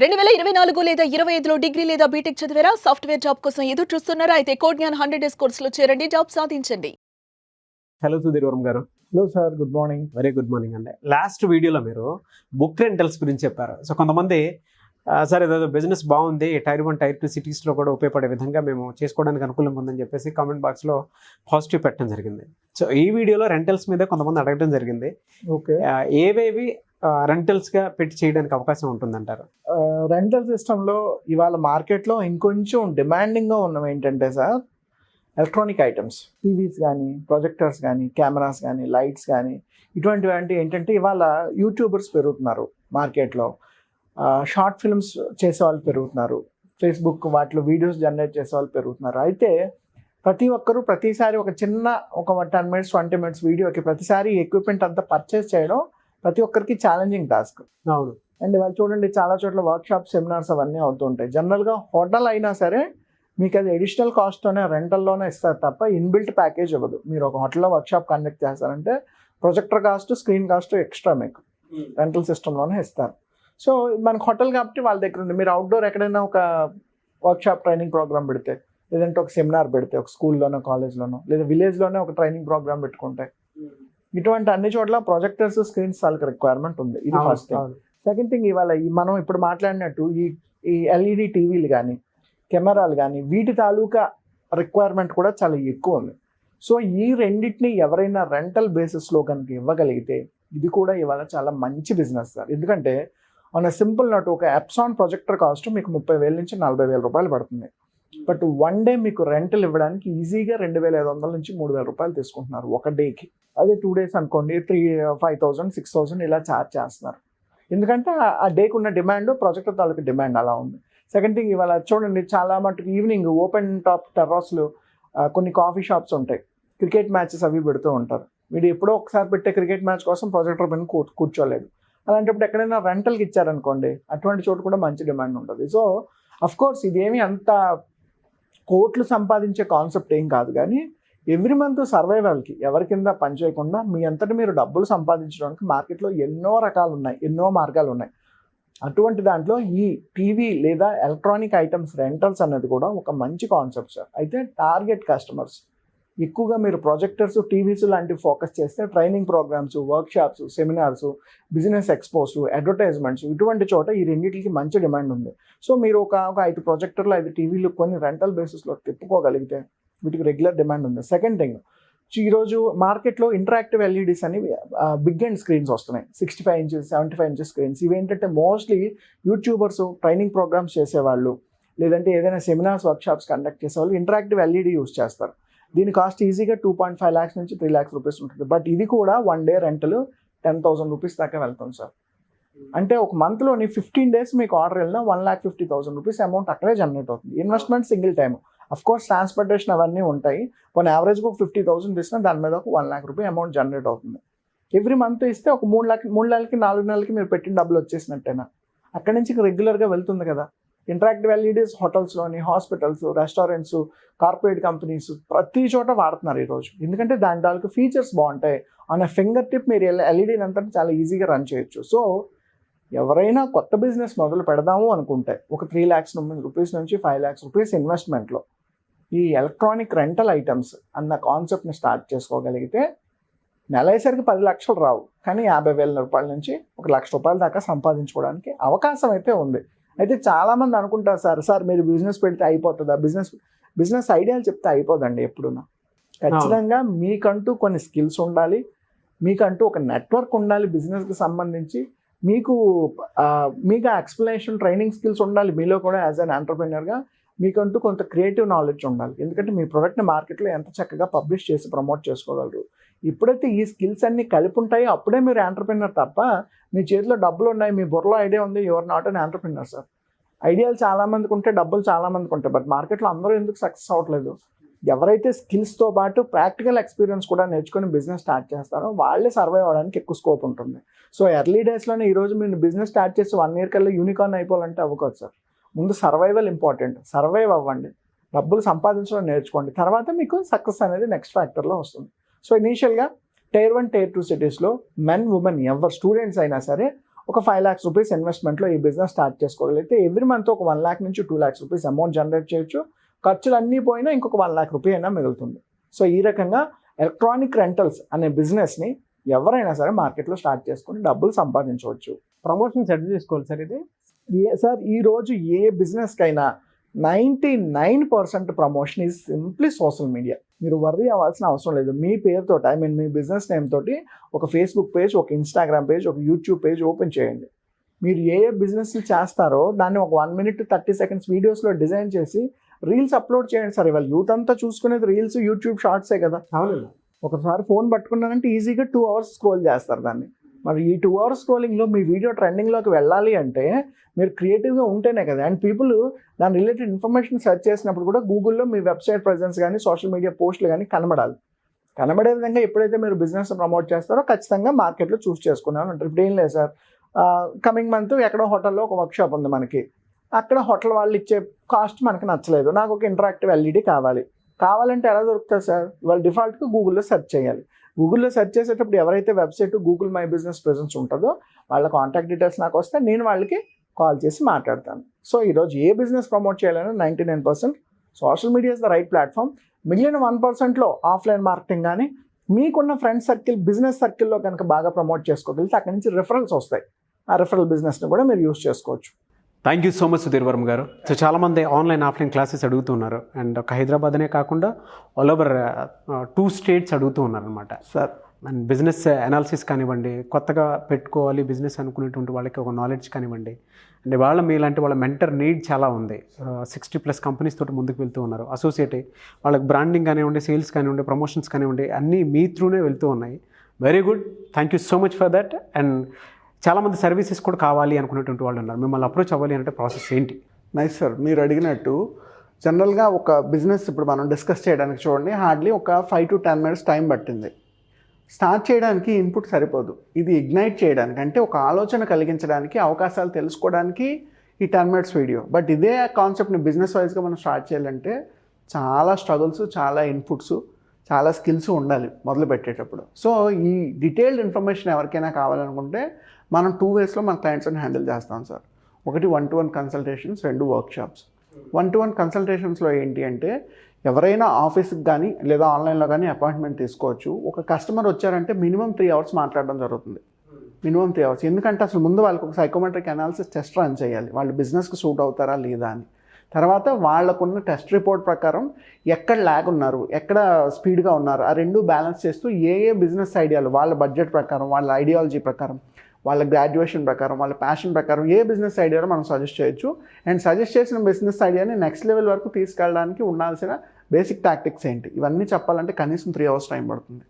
2024 లేదా 25లో డిగ్రీ లేదా బీటెక్ చదివారా? సాఫ్ట్‌వేర్ జాబ్ కోసం ఎదురు చూస్తున్నారా? అయితే కోడ్‌జ్ఞాన్ 100 డేస్ కోర్సులో చేరండి. జాబ్ సాధించండి. హలో సుధీర్ వర్మ గారు. Hello sir, good morning. Very good morning అండి. లాస్ట్ వీడియోలో మీరు బుక్ రెంటల్స్ గురించి చెప్పారు. సో కొంతమంది సార్ ఏదో బిజినెస్ బాగుంది, టైర్ 1 టైర్ 2 సిటీస్లో కూడా ఉపయోగపడే విధంగా మేము చేసుకోవడానికి అనుకూలంగా ఉందని చెప్పేసి కామెంట్ బాక్స్లో పాజిటివ్ పెట్టడం జరిగింది. సో ఈ వీడియోలో రెంటల్స్ మీద కొంతమంది అడగడం జరిగింది. ఓకే, ఏవేవి రెంటల్స్గా పెట్టి చేయడానికి అవకాశం ఉంటుందంటారు? రెంటల్ సిస్టంలో ఇవాళ మార్కెట్లో ఇంకొంచెం డిమాండింగ్గా ఉన్నవి ఏంటంటే సార్, ఎలక్ట్రానిక్ ఐటమ్స్, టీవీస్ కానీ, ప్రొజెక్టర్స్ కానీ, కెమెరాస్ కానీ, లైట్స్ కానీ, ఇటువంటివి ఏంటంటే ఇవాళ యూట్యూబర్స్ పెరుగుతున్నారు మార్కెట్లో. షార్ట్ ఫిల్మ్స్ చేసేవాళ్ళు పెరుగుతున్నారు, ఫేస్బుక్ వాటిలో వీడియోస్ జనరేట్ చేసేవాళ్ళు పెరుగుతున్నారు. అయితే ప్రతి ఒక్కరూ ప్రతిసారి ఒక 10 minutes 20 minutes వీడియోకి ప్రతిసారి ఎక్విప్మెంట్ అంతా పర్చేస్ చేయడం ప్రతి ఒక్కరికి ఛాలెంజింగ్ టాస్క్. అవును. అండ్ వాళ్ళు చూడండి, చాలా చోట్ల వర్క్షాప్, సెమినార్స్ అవన్నీ అవుతుంటాయి. జనరల్గా హోటల్ అయినా సరే మీకు అది అడిషనల్ కాస్ట్తోనే రెంటల్లోనే ఇస్తారు తప్ప ఇన్బిల్ట్ ప్యాకేజ్ ఇవ్వదు. మీరు ఒక హోటల్లో వర్క్షాప్ కండక్ట్ చేస్తారంటే projector cost, screen cost extra మీకు రెంటల్ సిస్టంలోనే ఇస్తారు. సో మనకు హోటల్ కాబట్టి వాళ్ళ దగ్గర ఉంది. మీరు అవుట్డోర్ ఎక్కడైనా ఒక వర్క్షాప్ ట్రైనింగ్ ప్రోగ్రామ్ పెడితే, లేదంటే ఒక సెమినార్ పెడితే, ఒక స్కూల్లోనో కాలేజ్లోనో లేదా విలేజ్లోనే ఒక ట్రైనింగ్ ప్రోగ్రామ్ పెట్టుకుంటే, ఇటువంటి అన్ని చోట్ల ప్రొజెక్టర్స్, స్క్రీన్స్ వాళ్ళకి రిక్వైర్మెంట్ ఉంది. ఇది ఫస్ట్ థింగ్. సెకండ్ థింగ్, ఇవాళ మనం ఇప్పుడు మాట్లాడినట్టు ఈ ఎల్ఈడి టీవీలు కానీ, కెమెరాలు కానీ, వీటి తాలూకా రిక్వైర్మెంట్ కూడా చాలా ఎక్కువ ఉంది. సో ఈ రెండింటిని ఎవరైనా రెంటల్ బేసిస్లో కనుక ఇవ్వగలిగితే ఇది కూడా ఇవాళ చాలా మంచి బిజినెస్ సార్. ఎందుకంటే ఆన్ సింపుల్ నోట్, ఒక ఎప్సాన్ ప్రొజెక్టర్ కాస్ట్ మీకు 30,000 నుంచి 40,000 రూపాయలు పడుతుంది. బట్ వన్ డే మీకు రెంటల్ ఇవ్వడానికి ఈజీగా 2,500 నుంచి 3,000 రూపాయలు తీసుకుంటున్నారు ఒక డేకి. అదే 2 days అనుకోండి, 5,000 6,000 ఇలా ఛార్జ్ చేస్తున్నారు. ఎందుకంటే ఆ డేకి ఉన్న డిమాండ్, ప్రొజెక్టర్ తాలూకు డిమాండ్ అలా ఉంది. సెకండ్ థింగ్, ఇవాళ చూడండి, చాలా మటుకు ఈవినింగ్ ఓపెన్ టాప్ టెర్రస్లు, కొన్ని కాఫీ షాప్స్ ఉంటాయి, క్రికెట్ మ్యాచెస్ అవి పెడుతూ ఉంటారు. వీడు ఎప్పుడో ఒకసారి పెట్టే క్రికెట్ మ్యాచ్ కోసం ప్రొజెక్టర్ పైన కూర్చోలేదు. అలాంటప్పుడు ఎక్కడైనా రెంటల్కి ఇచ్చారనుకోండి, అటువంటి చోటు కూడా మంచి డిమాండ్ ఉంటుంది. సో అఫ్కోర్స్ ఇదేమి అంత కోట్లు సంపాదించే కాన్సెప్ట్ ఏం కాదు, కానీ ఎవ్రీ మంత్ సర్వైవల్కి ఎవరి కింద పని చేయకుండా మీ అంతటి మీరు డబ్బులు సంపాదించడానికి మార్కెట్లో ఎన్నో రకాలు ఉన్నాయి, ఎన్నో మార్గాలు ఉన్నాయి. అటువంటి దాంట్లో ఈ టీవీ లేదా ఎలక్ట్రానిక్ ఐటమ్స్ రెంటల్స్ అనేది కూడా ఒక మంచి కాన్సెప్ట్ సార్. అయితే టార్గెట్ కస్టమర్స్ ఎక్కువగా మీరు ప్రొజెక్టర్స్, టీవీస్ లాంటివి ఫోకస్ చేస్తే training programmes, workshops, seminars, business expos, advertisements, ఇటువంటి చోట ఈ రెండింటికి మంచి డిమాండ్ ఉంది. సో మీరు ఒక 5 ప్రొజెక్టర్లు, 5 టీవీలు కొన్ని రెంటల్ బేసిస్లో తిప్పుకోగలిగితే వీటికి రెగ్యులర్ డిమాండ్ ఉంది. సెకండ్ థింగ్, ఈరోజు మార్కెట్లో ఇంటరాక్టివ్ ఎల్ఈడీస్ అని బిగ్ అండ్ స్క్రీన్స్ వస్తున్నాయి, 65 inches 75 inches స్క్రీన్స్. ఇవేంటంటే మోస్ట్లీ యూట్యూబర్స్, ట్రైనింగ్ ప్రోగ్రామ్స్ చేసేవాళ్ళు, లేదంటే ఏదైనా సెమినార్స్, వర్క్షాప్స్ కండక్ట్ చేసేవాళ్ళు ఇంటరాక్టివ్ ఎల్ఈడీ యూస్ చేస్తారు. దీని కాస్ట్ ఈజీగా 2.5 lakhs నుంచి 3 lakhs రూపీస్ ఉంటుంది. బట్ ఇది కూడా 1 day రెంటల్ 10,000 రూపీస్ దాకా వెళ్తుంది సార్. అంటే ఒక మంత్లోని 15 days మీకు ఆర్డర్ వెళ్ళినా 1,50,000 రూపీస్ అమౌంట్ అక్కడే జనరేట్ అవుతుంది. Investment single time. Of course transportation అవన్నీ ఉంటాయి. కొన్ని యావరేజ్గా ఒక 50,000 తీసినా దాని మీద ఒక 1 lakh రూపాయ అమౌంట్ జనరేట్ అవుతుంది. ఎవ్రీ మంత్ ఇస్తే ఒక 3 నెలలకి 4 నెలలకి మీరు పెట్టిన డబ్బులు వచ్చేసినట్టేనా. అక్కడి నుంచి రెగ్యులర్గా వెళ్తుంది కదా. ఇంటరాక్టివ్ ఎల్ఈడీస్ హోటల్స్లోని, హాస్పిటల్స్, రెస్టారెంట్స్, కార్పొరేట్ కంపెనీస్ ప్రతి చోట వాడుతున్నారు ఈరోజు. ఎందుకంటే దాని తాలూకు ఫీచర్స్ బాగుంటాయి. ఆన్ ఫింగర్ టిప్ మీరు ఎల్ఈడీని అంతా చాలా ఈజీగా రన్ చేయొచ్చు. సో ఎవరైనా కొత్త బిజినెస్ మొదలు పెడదాము అనుకుంటే ఒక 3 lakhs రూపీస్ నుంచి 5 lakhs రూపీస్ ఇన్వెస్ట్మెంట్లో ఈ ఎలక్ట్రానిక్ రెంటల్ ఐటమ్స్ అన్న కాన్సెప్ట్ని స్టార్ట్ చేసుకోగలిగితే నెల అయ్యేసరికి 10 లక్షలు రావు, కానీ 50,000 రూపాయల నుంచి 1 లక్ష రూపాయల దాకా సంపాదించుకోవడానికి అవకాశం అయితే ఉంది. అయితే చాలామంది అనుకుంటారు, సార్ మీరు బిజినెస్ పెడితే అయిపోతుందా, బిజినెస్ ఐడియాలు చెప్తే అయిపోదండి ఎప్పుడున్నా. ఖచ్చితంగా మీకంటూ కొన్ని స్కిల్స్ ఉండాలి, మీకంటూ ఒక నెట్వర్క్ ఉండాలి బిజినెస్కి సంబంధించి, మీకు ఎక్స్ప్లెనేషన్, ట్రైనింగ్ స్కిల్స్ ఉండాలి మీలో కూడా. యాజ్ అన్ ఎంటర్ప్రెన్యూర్గా మీకంటూ కొంత క్రియేటివ్ నాలెడ్జ్ ఉండాలి. ఎందుకంటే మీ ప్రోడక్ట్ని మార్కెట్లో ఎంత చక్కగా పబ్లిష్ చేసి ప్రమోట్ చేసుకోగలరు. ఎప్పుడైతే ఈ స్కిల్స్ అన్నీ కలిపి ఉంటాయో అప్పుడే మీరు ఎంటర్ప్రెన్యూర్. తప్ప మీ చేతిలో డబ్బులు ఉన్నాయి, మీ బుర్రలో ఐడియా ఉంది, your not an entrepreneur sir. ఐడియాలు చాలామందికి ఉంటాయి, డబ్బులు చాలామందికి ఉంటాయి, బట్ మార్కెట్లో అందరూ ఎందుకు సక్సెస్ అవ్వట్లేదు? ఎవరైతే స్కిల్స్తో పాటు ప్రాక్టికల్ ఎక్స్పీరియన్స్ కూడా నేర్చుకొని బిజినెస్ స్టార్ట్ చేస్తారో వాళ్ళే సర్వైవ్ అవ్వడానికి ఎక్కువ స్కోప్ ఉంటుంది. సో ఎర్లీ డేస్లోనే ఈరోజు మీరు బిజినెస్ స్టార్ట్ చేసి 1 year కల్లా యూనికార్న్ అయిపోవాలంటే అవ్వకూడదు సార్. ముందు సర్వైవల్ ఇంపార్టెంట్. సర్వైవ్ అవ్వండి, డబ్బులు సంపాదించడం నేర్చుకోండి, తర్వాత మీకు సక్సెస్ అనేది నెక్స్ట్ ఫ్యాక్టర్లో వస్తుంది. సో ఇనీషియల్గా Tier 1, Tier 2 సిటీస్లో మెన్, ఉమెన్ ఎవరు స్టూడెంట్స్ అయినా సరే ఒక 5 lakhs రూపీస్ ఇన్వెస్ట్మెంట్లో ఈ బిజినెస్ స్టార్ట్ చేసుకోగలిగితే ఎవ్రీ మంత్ ఒక 1 lakh నుంచి 2 lakhs రూపీస్ అమౌంట్ జనరేట్ చేయొచ్చు. ఖర్చులు అన్నీ పోయినా ఇంకొక 1 lakh రూపీ అయినా మిగులుతుంది. సో ఈ రకంగా ఎలక్ట్రానిక్ రెంటల్స్ అనే బిజినెస్ని ఎవరైనా సరే మార్కెట్లో స్టార్ట్ చేసుకుని డబ్బులు సంపాదించవచ్చు. ప్రమోషన్స్ ఎట్లా చేసుకోవాలి సార్ ఇది? సార్ ఈరోజు ఏ బిజినెస్కైనా 99% promotion is simply social media. మీరు వర్రీ అవ్వాల్సిన అవసరం లేదు. మీ పేరుతో మీ బిజినెస్ నేమ్ తోటి ఒక ఫేస్బుక్ పేజ్, ఒక ఇన్స్టాగ్రామ్ పేజ్, ఒక యూట్యూబ్ పేజ్ ఓపెన్ చేయండి. మీరు ఏ బిజినెస్ చేస్తారో దాన్ని ఒక 1 minute 30 seconds వీడియోస్లో డిజైన్ చేసి రీల్స్ అప్లోడ్ చేయండి సార్. ఇవాళ యూత్ అంతా చూసుకునేది రీల్స్, యూట్యూబ్ షార్ట్సే కదా. అవునండి. ఒకసారి ఫోన్ పట్టుకున్నారంటే ఈజీగా 2 hours స్క్రోల్ చేస్తారు దాన్ని. మరి ఈ 2 hours స్క్రోలింగ్లో మీ వీడియో ట్రెండింగ్లోకి వెళ్ళాలి అంటే మీరు క్రియేటివ్గా ఉంటేనే కదా. అండ్ పీపుల్ దాని రిలేటెడ్ ఇన్ఫర్మేషన్ సెర్చ్ చేసినప్పుడు కూడా గూగుల్లో మీ వెబ్సైట్ ప్రెజెన్స్ కానీ సోషల్ మీడియా పోస్టులు కానీ కనబడాలి. కనబడే విధంగా ఎప్పుడైతే మీరు బిజినెస్ ప్రమోట్ చేస్తారో ఖచ్చితంగా మార్కెట్లో చూస్ చేసుకున్నాను అంటారు. ఇప్పుడు ఏం లేదు సార్, కమింగ్ మంత్ ఎక్కడో హోటల్లో ఒక వర్క్షాప్ ఉంది మనకి. అక్కడ హోటల్ వాళ్ళు ఇచ్చే కాస్ట్ మనకు నచ్చలేదు, నాకు ఒక ఇంటరాక్టివ్ ఎల్ఈడి కావాలంటే ఎలా దొరుకుతుంది సార్? వాళ్ళు డిఫాల్ట్గా గూగుల్లో సెర్చ్ చేయాలి. గూగుల్లో సెర్చ్ చేసేటప్పుడు ఎవరైతే website Google my business presence ఉంటుందో వాళ్ళ కాంటాక్ట్ డీటెయిల్స్ నాకు వస్తే నేను వాళ్ళకి కాల్ చేసి మాట్లాడతాను. సో ఈరోజు ఏ బిజినెస్ ప్రమోట్ చేయాలన్నా 99% social media is the right platform. మిగిలిన 1%లో ఆఫ్లైన్ మార్కెటింగ్ కానీ మీకున్న ఫ్రెండ్ సర్కిల్, బిజినెస్ సర్కిల్లో కనుక బాగా ప్రమోట్ చేసుకోగలిగితే అక్కడి నుంచి రిఫరల్స్ వస్తాయి. ఆ రిఫరల్ బిజినెస్ని కూడా మీరు యూస్ చేసుకోవచ్చు. Thank you so much Sudheer Varma గారు. సో చాలామంది ఆన్లైన్ ఆఫ్లైన్ క్లాసెస్ అడుగుతున్నారు. అండ్ ఒక హైదరాబాద్ అనే కాకుండా ఆల్ ఓవర్ 2 states అడుగుతూ ఉన్నారు అనమాట సార్. అండ్ బిజినెస్ అనాలిసిస్ కానివ్వండి, కొత్తగా పెట్టుకోవాలి బిజినెస్ అనుకునేటువంటి వాళ్ళకి ఒక నాలెడ్జ్ కానివ్వండి. అంటే మీలాంటి వాళ్ళ మెంటర్ నీడ్ చాలా ఉంది. 60+ కంపెనీస్ తోటి ముందుకు వెళ్తూ ఉన్నారు. అసోసియేట్ వాళ్ళకి బ్రాండింగ్ కానివ్వండి, సేల్స్ కానివ్వండి, ప్రమోషన్స్ కానివ్వండి అన్నీ మీ త్రూనే వెళ్తూ ఉన్నాయి. Very good, thank you so much for that. And చాలామంది సర్వీసెస్ కూడా కావాలి అనుకునేటువంటి వాళ్ళు ఉన్నారు. మిమ్మల్ని అప్రోచ్ అవ్వాలి అంటే ప్రాసెస్ ఏంటి? నైస్ సార్, మీరు అడిగినట్టు జనరల్గా ఒక బిజినెస్ ఇప్పుడు మనం డిస్కస్ చేయడానికి చూడండి హార్డ్లీ ఒక 5 to 10 minutes టైం పట్టింది. స్టార్ట్ చేయడానికి ఇన్పుట్ సరిపోదు. ఇది ఇగ్నైట్ చేయడానికి అంటే ఒక ఆలోచన కలిగించడానికి, అవకాశాలు తెలుసుకోవడానికి ఈ 10 minutes వీడియో. బట్ ఇదే కాన్సెప్ట్ని బిజినెస్ వైజ్గా మనం స్టార్ట్ చేయాలంటే చాలా స్ట్రగుల్స్, చాలా ఇన్పుట్స్, చాలా స్కిల్స్ ఉండాలి మొదలు పెట్టేటప్పుడు. సో ఈ డీటెయిల్డ్ ఇన్ఫర్మేషన్ ఎవరికైనా కావాలనుకుంటే మనం 2 waysలో మన క్లయింట్స్ని హ్యాండిల్ చేస్తాం సార్. ఒకటి 1-to-1 కన్సల్టేషన్స్, 2 వర్క్షాప్స్. 1-to-1 కన్సల్టేషన్స్లో ఏంటి అంటే ఎవరైనా ఆఫీస్కి కానీ లేదా ఆన్లైన్లో కానీ అపాయింట్మెంట్ తీసుకోవచ్చు. ఒక కస్టమర్ వచ్చారంటే మినిమం 3 hours మాట్లాడడం జరుగుతుంది. Minimum 3 hours. ఎందుకంటే అసలు ముందు వాళ్ళకి ఒక సైకోమెట్రిక్ అనాలిసిస్ టెస్ట్ రన్ చేయాలి, వాళ్ళు బిజినెస్కి సూట్ అవుతారా లేదా అని. తర్వాత వాళ్ళకున్న టెస్ట్ రిపోర్ట్ ప్రకారం ఎక్కడ ల్యాగ్ ఉన్నారు, ఎక్కడ స్పీడ్గా ఉన్నారు, ఆ 2 బ్యాలెన్స్ చేస్తూ ఏ బిజినెస్ ఐడియాలు వాళ్ళ బడ్జెట్ ప్రకారం, వాళ్ళ ఐడియాలజీ ప్రకారం, వాళ్ళ గ్రాడ్యుయేషన్ ప్రకారం, వాళ్ళ ప్యాషన్ ప్రకారం ఏ బిజినెస్ ఐడియాలో మనం సజెస్ట్ చేయొచ్చు. అండ్ సజెస్ట్ చేసిన బిజినెస్ ఐడియాని నెక్స్ట్ లెవెల్ వరకు తీసుకెళ్ళడానికి ఉండాల్సిన బేసిక్ టాక్టిక్స్ ఏంటి, ఇవన్నీ చెప్పాలంటే కనీసం 3 hours టైం పడుతుంది.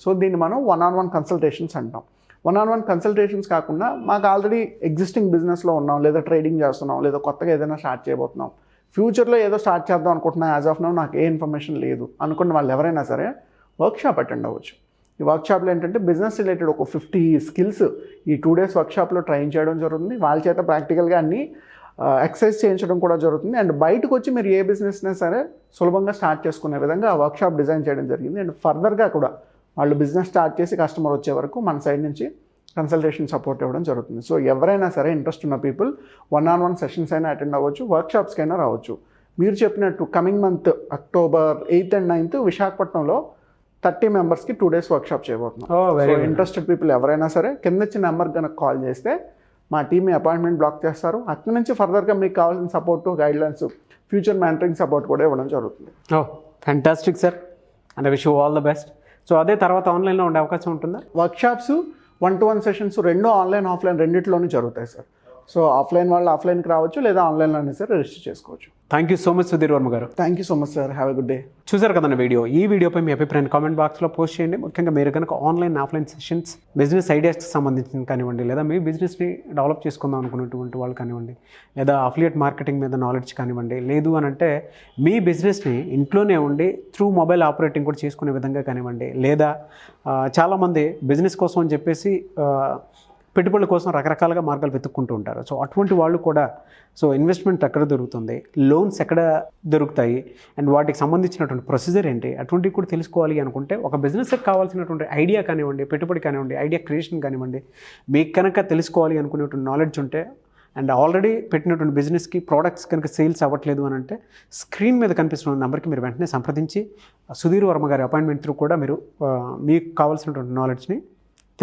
సో దీన్ని మనం 1-on-1 కన్సల్టేషన్స్ అంటాం. 1-on-1 కన్సల్టేషన్స్ కాకుండా మాకు ఆల్రెడీ ఎగ్జిస్టింగ్ బిజినెస్లో ఉన్నాం, లేదా ట్రేడింగ్ చేస్తున్నాం, లేదా కొత్తగా ఏదైనా స్టార్ట్ చేయబోతున్నాం, ఫ్యూచర్లో ఏదో స్టార్ట్ చేద్దాం అనుకుంటున్నా, యాజ్ ఆఫ్ నౌ నాకు ఏ ఇన్ఫర్మేషన్ లేదు అనుకున్న వాళ్ళు ఎవరైనా సరే వర్క్షాప్ అటెండ్ అవ్వచ్చు. ఈ వర్క్షాప్లో ఏంటంటే బిజినెస్ రిలేటెడ్ ఒక 50 skills ఈ 2 days వర్క్షాప్లో ట్రైన్ చేయడం జరుగుతుంది. వాళ్ళ చేత ప్రాక్టికల్గా అన్ని ఎక్సర్సైజ్ చేయించడం కూడా జరుగుతుంది. అండ్ బయటకు వచ్చి మీరు ఏ బిజినెస్నే సరే సులభంగా స్టార్ట్ చేసుకునే విధంగా ఆ వర్క్షాప్ డిజైన్ చేయడం జరిగింది. అండ్ ఫర్దర్గా కూడా వాళ్ళు బిజినెస్ స్టార్ట్ చేసి కస్టమర్ వచ్చే వరకు మన సైడ్ నుంచి కన్సల్టేషన్ సపోర్ట్ ఇవ్వడం జరుగుతుంది. సో ఎవరైనా సరే ఇంట్రెస్ట్ ఉన్న పీపుల్ 1-on-1 సెషన్స్ అయినా అటెండ్ అవ్వచ్చు, వర్క్షాప్స్కైనా రావచ్చు. మీరు చెప్పినట్టు coming month October 8th and 9th విశాఖపట్నంలో 30 members 2 days వర్క్షాప్ చేయబోతున్నాం. ఇంట్రెస్టెడ్ పీపుల్ ఎవరైనా సరే కింద ఇచ్చిన నెంబర్ కనుక కాల్ చేస్తే మా టీమ్ అపాయింట్మెంట్ బ్లాక్ చేస్తారు. అక్కడి నుంచి ఫర్దర్గా మీకు కావాల్సిన support, guidelines, future mentoring support కూడా ఇవ్వడం జరుగుతుంది. Fantastic sir, and wish you all the best. So అదే తర్వాత ఆన్లైన్లో ఉండే అవకాశం ఉంటుందా? Workshops 1-to-1 sessions 2 online offline రెండింటిలోనూ జరుగుతాయి సార్. సో ఆఫ్లైన్ వాళ్ళు ఆఫ్లైన్కి రావచ్చు, లేదా ఆన్లైన్లోనే సరే రిజిస్టర్ చేసుకోవచ్చు. Thank you so much Sudheer Varma garu. Thank you so much sir, have a good day. చూసారు కదండి వీడియో. ఈ వీడియోపై మీ అభిప్రాయాన్ని కామెంట్ బాక్స్లో పోస్ట్ చేయండి. ముఖ్యంగా మీరు కనుక ఆన్లైన్ ఆఫ్లైన్ సెషన్స్, బిజినెస్ ఐడియాస్కి సంబంధించిన కానివ్వండి, లేదా మీ బిజినెస్ని డెవలప్ చేసుకుందాం అనుకున్నటువంటి వాళ్ళు కానివ్వండి, లేదా అఫిలియేట్ మార్కెటింగ్ మీద నాలెడ్జ్ కానివ్వండి, లేదు అని అంటే మీ బిజినెస్ని ఇంట్లోనే ఉండి త్రూ మొబైల్ ఆపరేటింగ్ కూడా చేసుకునే విధంగా కానివ్వండి, లేదా చాలామంది బిజినెస్ కోసం అని చెప్పేసి పెట్టుబడుల కోసం రకరకాలుగా మార్గాలు వెతుక్కుంటూ ఉంటారు. సో అటువంటి వాళ్ళు కూడా సో ఇన్వెస్ట్మెంట్ ఎక్కడ దొరుకుతుంది, లోన్స్ ఎక్కడ దొరుకుతాయి, అండ్ వాటికి సంబంధించినటువంటి ప్రొసీజర్ ఏంటి, అటువంటివి కూడా తెలుసుకోవాలి అనుకుంటే ఒక బిజినెస్కి కావాల్సినటువంటి ఐడియా కానివ్వండి, పెట్టుబడి కానివ్వండి, ఐడియా క్రియేషన్ కానివ్వండి, మీకు కనుక తెలుసుకోవాలి అనుకునేటువంటి నాలెడ్జ్ ఉంటే అండ్ ఆల్రెడీ పెట్టినటువంటి బిజినెస్కి ప్రోడక్ట్స్ కనుక సేల్స్ అవ్వట్లేదు అని అంటే స్క్రీన్ మీద కనిపిస్తున్న నెంబర్కి మీరు వెంటనే సంప్రదించి సుధీర్ వర్మ గారి అపాయింట్మెంట్ త్రూ కూడా మీరు మీకు కావాల్సినటువంటి నాలెడ్జ్ని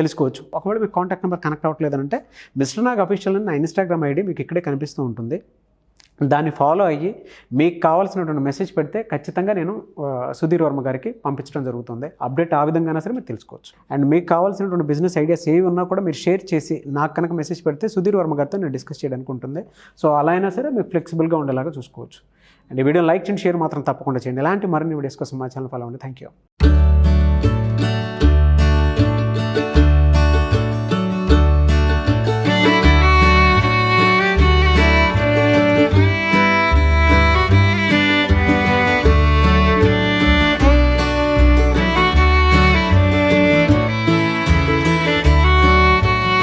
తెలుసుకోవచ్చు. ఒకవేళ మీకు కాంటాక్ట్ నెంబర్ కనెక్ట్ అవ్వట్లేదంటే మిస్టర్ నాగ్ అఫీషియల్ అని నా ఇన్స్టాగ్రామ్ ఐడి మీకు ఇక్కడే కనిపిస్తూ ఉంటుంది. దాన్ని ఫాలో అయ్యి మీకు కావాల్సినటువంటి మెసేజ్ పెడితే ఖచ్చితంగా నేను సుధీర్ వర్మ గారికి పంపించడం జరుగుతుంది. అప్డేట్ ఆ విధంగానే సరే మీరు తెలుసుకోవచ్చు. అండ్ మీకు కావాల్సినటువంటి బిజినెస్ ఐడియాస్ ఏవి ఉన్నా కూడా మీరు షేర్ చేసి నాకు కనుక మెసేజ్ పెడితే సుధీర్ వర్మ గారితో నేను డిస్కస్ చేయడానికి ఉంటుంది. సో అలా అయినా సరే మీరు ఫ్లెక్సిబుల్గా ఉండేలాగా చూసుకోవచ్చు. అండ్ ఈ వీడియో లైక్ చేయండి, షేర్ మాత్రం తప్పకుండా చేయండి. ఇలాంటి మరిన్ని వీడియోస్ కోసం మా ఛానల్ ఫాలో అవ్వండి. Thank you.